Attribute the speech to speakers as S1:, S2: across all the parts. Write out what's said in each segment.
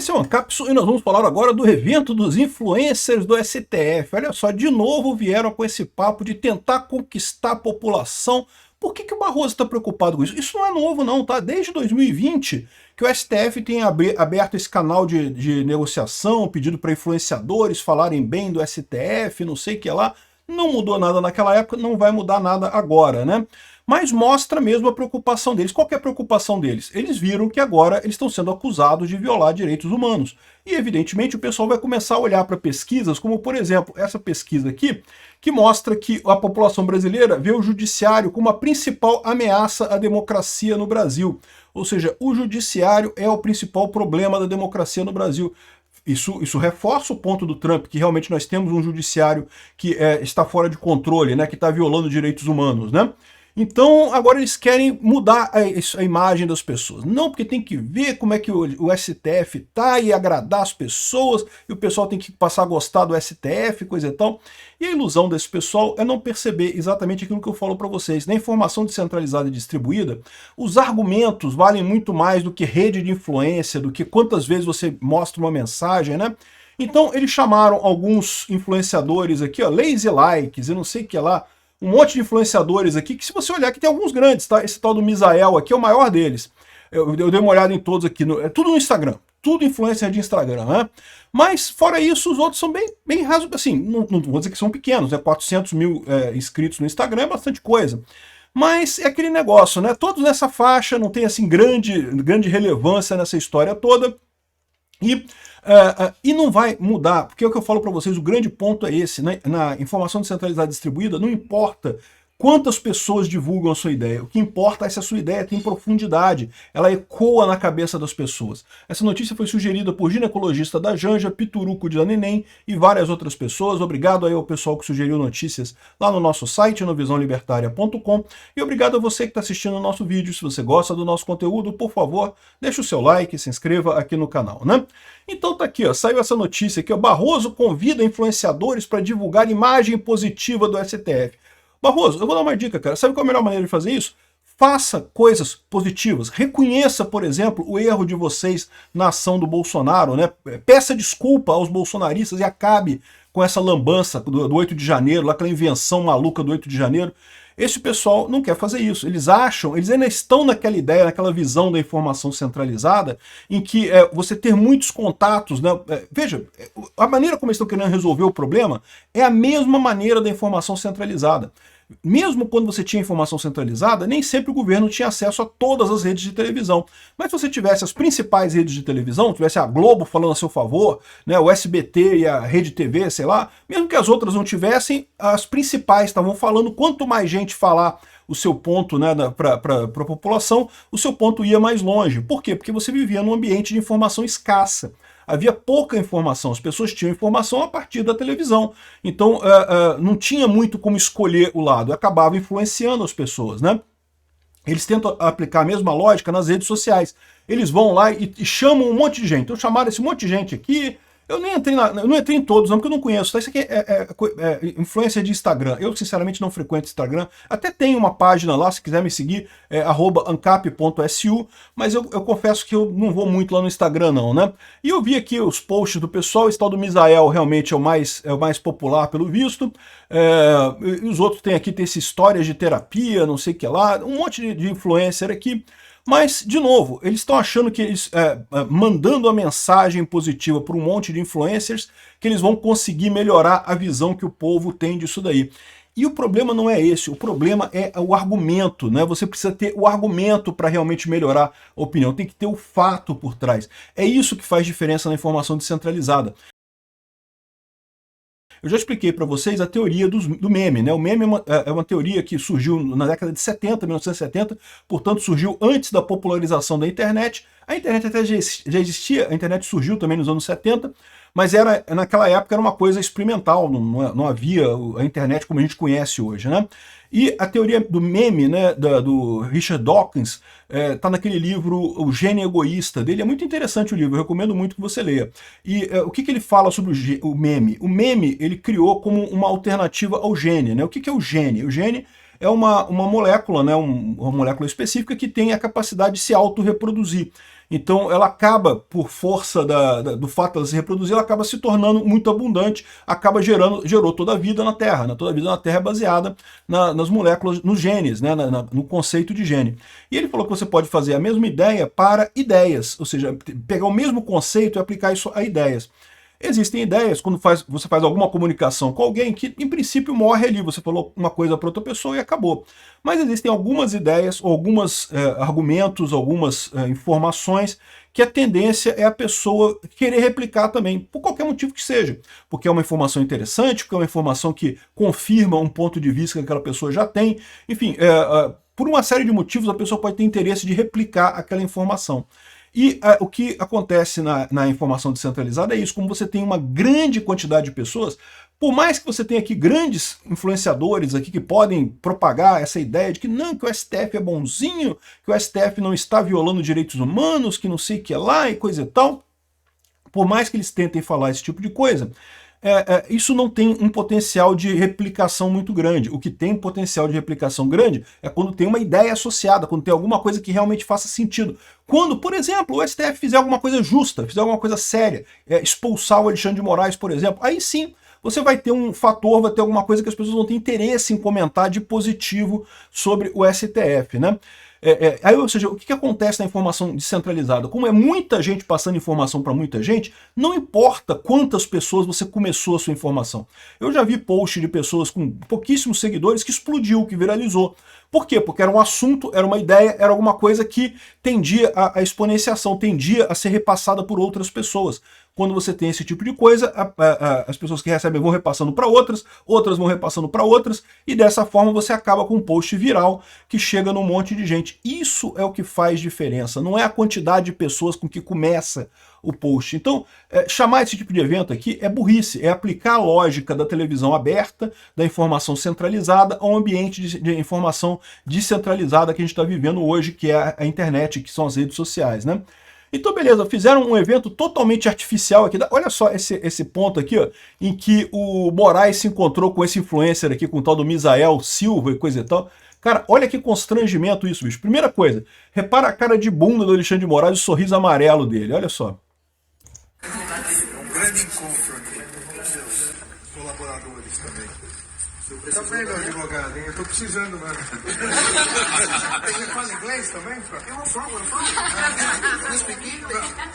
S1: Esse é o Ancapsu e nós vamos falar agora do evento dos influencers do STF. Olha só, de novo vieram com esse papo de tentar conquistar a população. Por que o Barroso está preocupado com isso? Isso não é novo não, tá? Desde 2020 que o STF tem aberto esse canal de negociação, pedido para influenciadores falarem bem do STF, não sei o que lá. Não mudou nada naquela época, não vai mudar nada agora, né? Mas mostra mesmo a preocupação deles. Qual que é a preocupação deles? Eles viram que agora eles estão sendo acusados de violar direitos humanos. E, evidentemente, o pessoal vai começar a olhar para pesquisas, como, por exemplo, essa pesquisa aqui, que mostra que a população brasileira vê o judiciário como a principal ameaça à democracia no Brasil. Ou seja, o judiciário é o principal problema da democracia no Brasil. Isso reforça o ponto do Trump, que realmente nós temos um judiciário que está fora de controle, né, que está violando direitos humanos, né? Então, agora eles querem mudar a imagem das pessoas. Não, porque tem que ver como é que o STF tá e agradar as pessoas, e o pessoal tem que passar a gostar do STF, coisa e tal. E a ilusão desse pessoal é não perceber exatamente aquilo que eu falo para vocês. Na informação descentralizada e distribuída, os argumentos valem muito mais do que rede de influência, do que quantas vezes você mostra uma mensagem, né? Então, eles chamaram alguns influenciadores aqui, ó, lazy likes e não sei o que lá, um monte de influenciadores aqui, que se você olhar aqui tem alguns grandes, tá? Esse tal do Misael aqui é o maior deles. Eu dei uma olhada em todos aqui, é tudo no Instagram, tudo influencer de Instagram, né? Mas, fora isso, os outros são bem rasos, assim, não vou dizer que são pequenos, né? 400 mil inscritos no Instagram é bastante coisa. Mas é aquele negócio, né? Todos nessa faixa, não tem, assim, grande relevância nessa história toda. E não vai mudar, porque é o que eu falo para vocês, o grande ponto é esse, né? Na informação descentralizada distribuída, não importa quantas pessoas divulgam a sua ideia, o que importa é se a sua ideia tem profundidade, ela ecoa na cabeça das pessoas. Essa notícia foi sugerida por ginecologista da Janja, Pituruco da Neném e várias outras pessoas. Obrigado aí ao pessoal que sugeriu notícias lá no nosso site, no visãolibertaria.com, e obrigado a você que está assistindo o nosso vídeo. Se você gosta do nosso conteúdo, por favor, deixe o seu like, se inscreva aqui no canal, né? Então tá aqui, ó, saiu essa notícia aqui, ó, Barroso convida influenciadores para divulgar imagem positiva do STF. Barroso, eu vou dar uma dica, cara. Sabe qual é a melhor maneira de fazer isso? Faça coisas positivas. Reconheça, por exemplo, o erro de vocês na ação do Bolsonaro, né? Peça desculpa aos bolsonaristas e acabe com essa lambança do 8 de janeiro, aquela invenção maluca do 8 de janeiro. Esse pessoal não quer fazer isso. Eles ainda estão naquela ideia, naquela visão da informação centralizada, em que você ter muitos contatos, né? Veja, a maneira como eles estão querendo resolver o problema é a mesma maneira da informação centralizada. Mesmo quando você tinha informação centralizada, nem sempre o governo tinha acesso a todas as redes de televisão. Mas se você tivesse as principais redes de televisão, tivesse a Globo falando a seu favor, né, o SBT e a Rede TV, sei lá, mesmo que as outras não tivessem, as principais estavam falando. Quanto mais gente falar o seu ponto, né, para a população, o seu ponto ia mais longe. Por quê? Porque você vivia num ambiente de informação escassa. Havia pouca informação, as pessoas tinham informação a partir da televisão. Então não tinha muito como escolher o lado, acabava influenciando as pessoas, né? Eles tentam aplicar a mesma lógica nas redes sociais. Eles vão lá e chamam um monte de gente. Então chamaram esse monte de gente aqui. Eu não entrei em todos, não, porque eu não conheço. Tá? Isso aqui é influência de Instagram. Eu, sinceramente, não frequento Instagram. Até tem uma página lá, se quiser me seguir, @ancap.su, mas eu confesso que eu não vou muito lá no Instagram, não, né? E eu vi aqui os posts do pessoal. Esse tal do Misael realmente é o mais popular, pelo visto. E os outros tem esse histórias de terapia, não sei o que lá. Um monte de influencer aqui. Mas, de novo, eles estão achando que eles, mandando a mensagem positiva para um monte de influencers, que eles vão conseguir melhorar a visão que o povo tem disso daí. E o problema não é esse, o problema é o argumento, né? Você precisa ter o argumento para realmente melhorar a opinião, tem que ter o fato por trás. É isso que faz diferença na informação descentralizada. Eu já expliquei para vocês a teoria do meme, né? O meme é uma teoria que surgiu na década de 70, 1970, portanto surgiu antes da popularização da internet. A internet até já existia, a internet surgiu também nos anos 70, mas naquela época era uma coisa experimental, não havia a internet como a gente conhece hoje, né? E a teoria do meme, né, do Richard Dawkins, está naquele livro O Gênio Egoísta dele. É muito interessante o livro, eu recomendo muito que você leia. E o que ele fala sobre o meme? O meme ele criou como uma alternativa ao gênio, né? O que é o gênio? O gênio é uma molécula, né, uma molécula específica que tem a capacidade de se autorreproduzir. Então ela acaba, por força do fato de ela se reproduzir, ela acaba se tornando muito abundante, gerou toda a vida na Terra. Né? Toda a vida na Terra é baseada nas moléculas, nos genes, né? No conceito de gene. E ele falou que você pode fazer a mesma ideia para ideias, ou seja, pegar o mesmo conceito e aplicar isso a ideias. Existem ideias, quando você faz alguma comunicação com alguém, que em princípio morre ali, você falou uma coisa para outra pessoa e acabou. Mas existem algumas ideias, ou alguns argumentos, algumas informações, que a tendência é a pessoa querer replicar também, por qualquer motivo que seja. Porque é uma informação interessante, porque é uma informação que confirma um ponto de vista que aquela pessoa já tem. Enfim, por uma série de motivos a pessoa pode ter interesse de replicar aquela informação. E o que acontece na informação descentralizada é isso, como você tem uma grande quantidade de pessoas, por mais que você tenha aqui grandes influenciadores aqui que podem propagar essa ideia de que não, que o STF é bonzinho, que o STF não está violando direitos humanos, que não sei o que é lá e coisa e tal, por mais que eles tentem falar esse tipo de coisa, isso não tem um potencial de replicação muito grande. O que tem potencial de replicação grande é quando tem uma ideia associada, quando tem alguma coisa que realmente faça sentido. Quando, por exemplo, o STF fizer alguma coisa justa, fizer alguma coisa séria, expulsar o Alexandre de Moraes, por exemplo, aí sim você vai ter um fator, vai ter alguma coisa que as pessoas vão ter interesse em comentar de positivo sobre o STF, né? Aí, ou seja, o que acontece na informação descentralizada? Como é muita gente passando informação para muita gente, não importa quantas pessoas você começou a sua informação. Eu já vi post de pessoas com pouquíssimos seguidores que explodiu, que viralizou. Por quê? Porque era um assunto, era uma ideia, era alguma coisa que tendia a exponenciação, tendia a ser repassada por outras pessoas. Quando você tem esse tipo de coisa, as pessoas que recebem vão repassando para outras, outras vão repassando para outras, e dessa forma você acaba com um post viral que chega num monte de gente. Isso é o que faz diferença, não é a quantidade de pessoas com que começa o post. Então, chamar esse tipo de evento aqui é burrice, é aplicar a lógica da televisão aberta, da informação centralizada, ao ambiente de informação descentralizada que a gente está vivendo hoje, que é a internet, que são as redes sociais, né? Então, beleza, fizeram um evento totalmente artificial aqui. Olha só esse ponto aqui, ó, em que o Moraes se encontrou com esse influencer aqui, com o tal do Misael Silva e coisa e tal. Cara, olha que constrangimento isso, bicho. Primeira coisa, repara a cara de bunda do Alexandre de Moraes e o sorriso amarelo dele, olha só.
S2: Um grande encontro aqui com seus colaboradores também. Tá bem, meu advogado, hein? Eu tô precisando, mano. Você fala inglês também? Eu não falo, eu falo.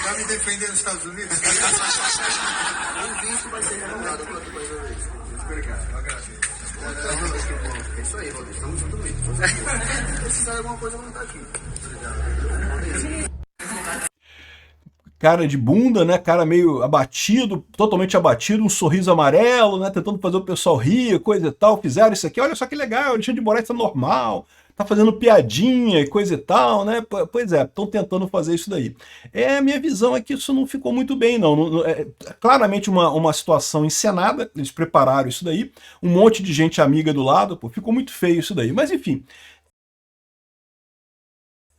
S2: Pra me defender nos Estados Unidos? O visto vai ser renovado quanto mais uma vez. Obrigado, eu agradeço. É isso aí, Rodrigo. Estamos juntos mesmo. Se precisar de alguma coisa, vamos estar aqui. Obrigado.
S1: Cara de bunda, né? Cara meio abatido, totalmente abatido, um sorriso amarelo, né? Tentando fazer o pessoal rir, coisa e tal. Fizeram isso aqui, olha só que legal, o Alexandre de Moraes tá normal, tá fazendo piadinha e coisa e tal, né? Pois é, estão tentando fazer isso daí. A minha visão é que isso não ficou muito bem, não. É claramente uma situação encenada, eles prepararam isso daí, um monte de gente amiga do lado, pô, ficou muito feio isso daí. Mas enfim,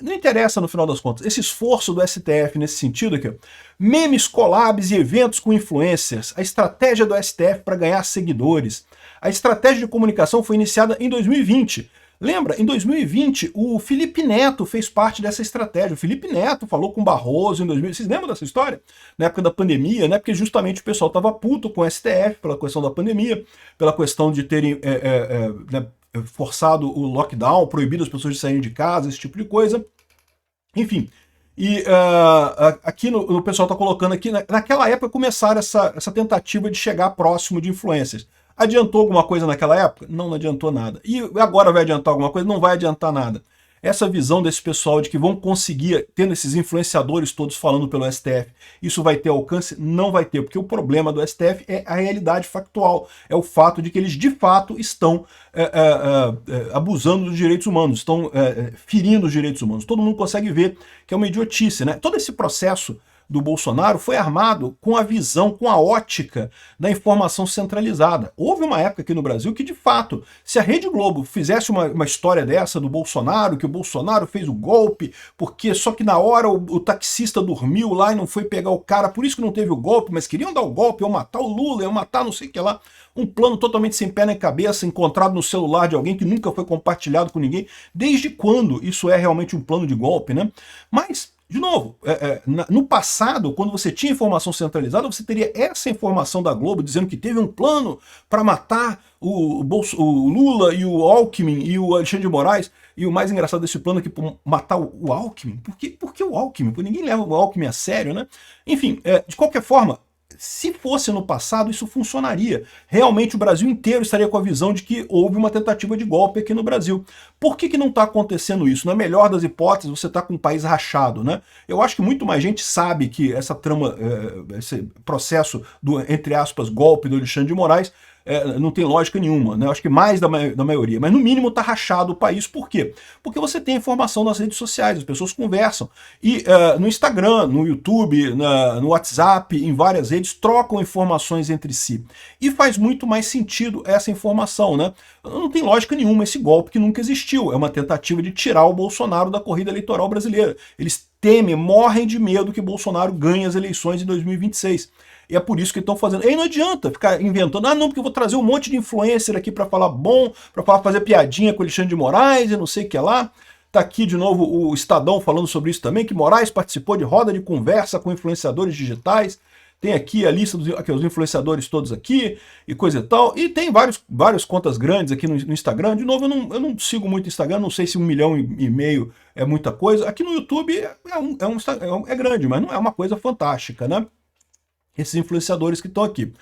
S1: não interessa no final das contas, esse esforço do STF nesse sentido aqui, memes, collabs e eventos com influencers, a estratégia do STF para ganhar seguidores. A estratégia de comunicação foi iniciada em 2020. Lembra? Em 2020, o Felipe Neto fez parte dessa estratégia. O Felipe Neto falou com o Barroso em 2020. Vocês lembram dessa história? Na época da pandemia, né? Porque justamente o pessoal estava puto com o STF pela questão da pandemia, pela questão de terem né, forçado o lockdown, proibido as pessoas de saírem de casa, esse tipo de coisa. Enfim, e aqui o pessoal está colocando aqui, naquela época começaram essa tentativa de chegar próximo de influencers. Adiantou alguma coisa naquela época? Não adiantou nada. E agora vai adiantar alguma coisa? Não vai adiantar nada. Essa visão desse pessoal de que vão conseguir, tendo esses influenciadores todos falando pelo STF, isso vai ter alcance? Não vai ter, porque o problema do STF é a realidade factual, é o fato de que eles de fato estão abusando dos direitos humanos, estão ferindo os direitos humanos. Todo mundo consegue ver que é uma idiotice, né? Todo esse processo do Bolsonaro foi armado com a visão, com a ótica da informação centralizada. Houve uma época aqui no Brasil que, de fato, se a Rede Globo fizesse uma história dessa do Bolsonaro, que o Bolsonaro fez o golpe, porque só que na hora o taxista dormiu lá e não foi pegar o cara, por isso que não teve o golpe, mas queriam dar o golpe, iam matar o Lula, iam matar não sei o que lá, um plano totalmente sem pé nem cabeça, encontrado no celular de alguém que nunca foi compartilhado com ninguém. Desde quando isso é realmente um plano de golpe, né? Mas, de novo, no passado, quando você tinha informação centralizada, você teria essa informação da Globo dizendo que teve um plano para matar o Lula e o Alckmin e o Alexandre de Moraes. E o mais engraçado desse plano é que matar o Alckmin. Por que o Alckmin? Porque ninguém leva o Alckmin a sério, né? Enfim, de qualquer forma, se fosse no passado, isso funcionaria. Realmente o Brasil inteiro estaria com a visão de que houve uma tentativa de golpe aqui no Brasil. Por que não está acontecendo isso? Na melhor das hipóteses, você está com um país rachado, né? Eu acho que muito mais gente sabe que essa trama, esse processo do, entre aspas, golpe do Alexandre de Moraes, não tem lógica nenhuma, né? Eu acho que mais da maioria, mas no mínimo está rachado o país. Por quê? Porque você tem informação nas redes sociais, as pessoas conversam. E no Instagram, no YouTube, no WhatsApp, em várias redes, trocam informações entre si. E faz muito mais sentido essa informação, né? Não tem lógica nenhuma esse golpe que nunca existiu. É uma tentativa de tirar o Bolsonaro da corrida eleitoral brasileira. Eles temem, morrem de medo que Bolsonaro ganhe as eleições em 2026. E é por isso que estão fazendo. E aí não adianta ficar inventando, não, porque eu vou trazer um monte de influencer aqui para falar bom, para fazer piadinha com o Alexandre de Moraes e não sei o que lá. Tá aqui de novo o Estadão falando sobre isso também, que Moraes participou de roda de conversa com influenciadores digitais. Tem aqui a lista dos influenciadores todos aqui e coisa e tal. E tem várias contas grandes aqui no Instagram. De novo, eu não sigo muito o Instagram, não sei se 1,5 milhão é muita coisa. Aqui no YouTube é grande, mas não é uma coisa fantástica, né? Esses influenciadores que estão aqui.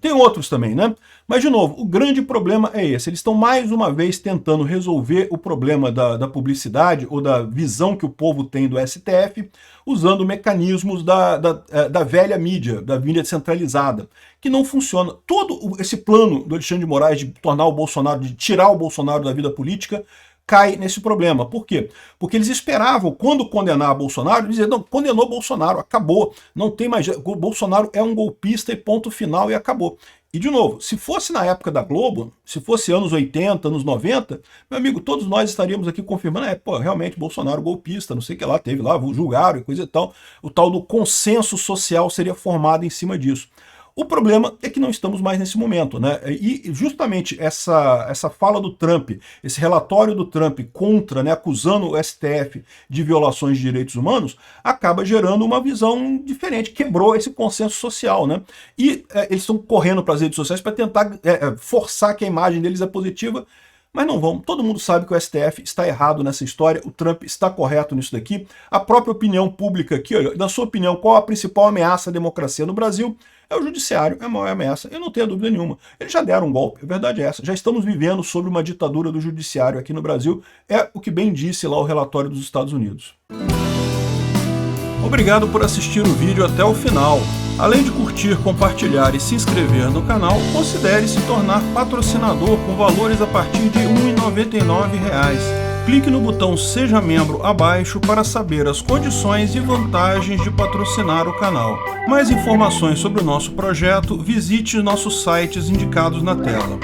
S1: Tem outros também, né? Mas, de novo, o grande problema é esse. Eles estão mais uma vez tentando resolver o problema da publicidade ou da visão que o povo tem do STF, usando mecanismos da velha mídia, da mídia centralizada, que não funciona. Todo esse plano do Alexandre de Moraes de tornar o Bolsonaro, de tirar o Bolsonaro da vida política, cai nesse problema. Por quê? Porque eles esperavam, quando condenar Bolsonaro, dizer, não, condenou Bolsonaro, acabou, não tem mais... O Bolsonaro é um golpista e ponto final e acabou. E, de novo, se fosse na época da Globo, se fosse anos 80, anos 90, meu amigo, todos nós estaríamos aqui confirmando, realmente, Bolsonaro golpista, não sei o que lá, teve lá, julgaram e coisa e tal. O tal do consenso social seria formado em cima disso. O problema é que não estamos mais nesse momento, né? E justamente essa fala do Trump, esse relatório do Trump contra, né, acusando o STF de violações de direitos humanos, acaba gerando uma visão diferente, quebrou esse consenso social, né? E eles estão correndo para as redes sociais para tentar forçar que a imagem deles é positiva, mas não vão. Todo mundo sabe que o STF está errado nessa história, o Trump está correto nisso daqui. A própria opinião pública aqui, olha, na sua opinião, qual a principal ameaça à democracia no Brasil? É o judiciário, é a maior ameaça. Eu não tenho dúvida nenhuma. Eles já deram um golpe, a verdade é essa. Já estamos vivendo sobre uma ditadura do judiciário aqui no Brasil. É o que bem disse lá o relatório dos Estados Unidos. Obrigado por assistir o vídeo até o final. Além de curtir, compartilhar e se inscrever no canal, considere se tornar patrocinador com valores a partir de R$ 1,99. Clique no botão Seja Membro abaixo para saber as condições e vantagens de patrocinar o canal. Mais informações sobre o nosso projeto, visite nossos sites indicados na tela.